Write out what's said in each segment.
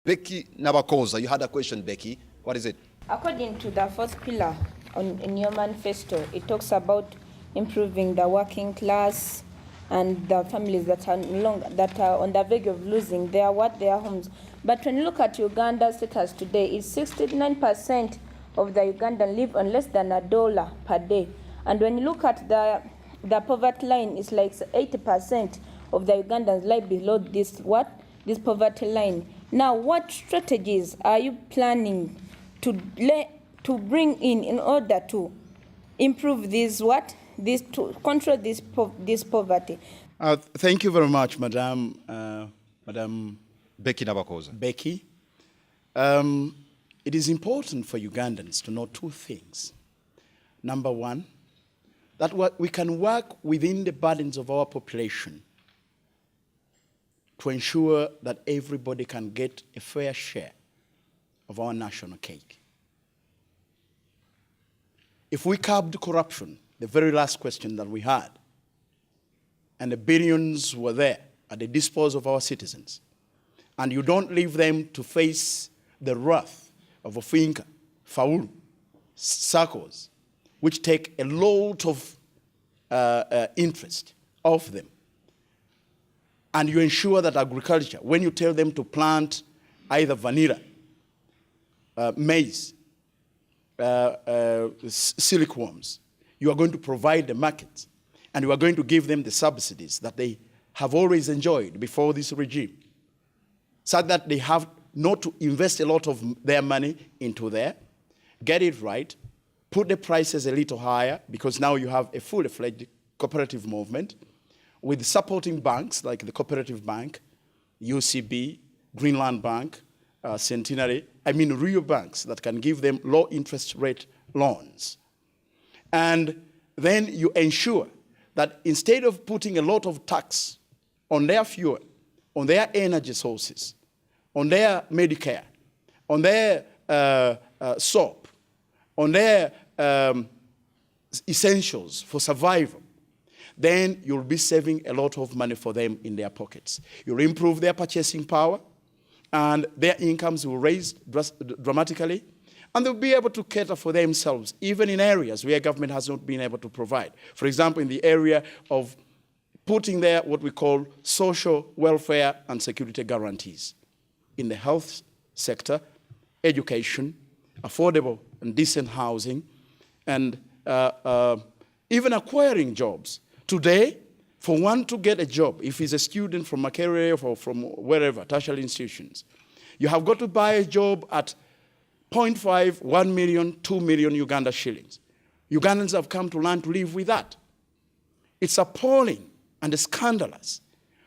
Becky Nabakoza, you had a question, Becky. What is it? According to the fourth pillar in your manifesto, it talks about improving the working class and the families that are on the verge of losing their homes. But when you look at Uganda's status today, it's 69% of the Ugandan live on less than $1 per day. And when you look at the poverty line, it's like 80% of the Ugandans lie below this poverty line. Now, what strategies are you planning to bring in order to improve to control this poverty? Thank you very much, Madam Becky Nabakoza. Becky. It is important for Ugandans to know two things. Number one, that we can work within the burdens of our population to ensure that everybody can get a fair share of our national cake. If we curbed corruption, the very last question that we had, and the billions were there at the disposal of our citizens, and you don't leave them to face the wrath of Ofinka, Faulu, circles, which take a lot of interest of them, and you ensure that agriculture, when you tell them to plant either vanilla, maize, silkworms, you are going to provide the markets, and you are going to give them the subsidies that they have always enjoyed before this regime, so that they have not to invest a lot of their money into there, get it right, put the prices a little higher, because now you have a fully fledged cooperative movement with supporting banks like the Cooperative Bank, UCB, Greenland Bank, Centenary, real banks that can give them low interest rate loans. And then you ensure that instead of putting a lot of tax on their fuel, on their energy sources, on their Medicare, on their soap, on their essentials for survival, then you'll be saving a lot of money for them in their pockets. You'll improve their purchasing power, and their incomes will raise dramatically, and they'll be able to cater for themselves, even in areas where government has not been able to provide. For example, in the area of putting there what we call social welfare and security guarantees in the health sector, education, affordable and decent housing, and even acquiring jobs. Today, for one to get a job, if he's a student from Makerere or from wherever, tertiary institutions, you have got to buy a job at 0.5, 1 million, 2 million Uganda shillings. Ugandans have come to learn to live with that. It's appalling and scandalous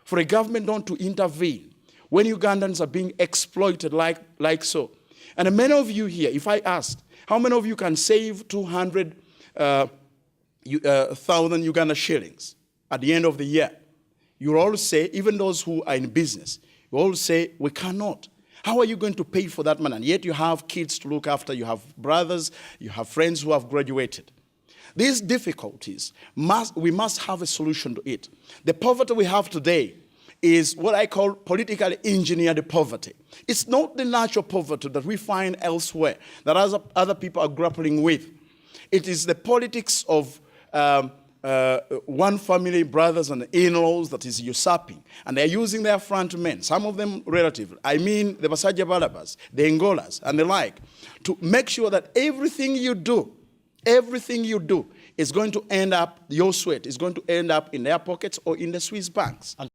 for a government not to intervene when Ugandans are being exploited like so. And many of you here, if I asked, how many of you can save 200,000 Uganda shillings at the end of the year? You'll all say, even those who are in business, you all say, we cannot. How are you going to pay for that money? And yet you have kids to look after, you have brothers, you have friends who have graduated. These difficulties, we must have a solution to it. The poverty we have today is what I call politically engineered poverty. It's not the natural poverty that we find elsewhere, that other people are grappling with. It is the politics of one family, brothers and in-laws, that is usurping. And they're using their front men, some of them relative, the Basaja Balabas, the Angolas, and the like, to make sure that everything you do is going to end up, your sweat is going to end up in their pockets or in the Swiss banks.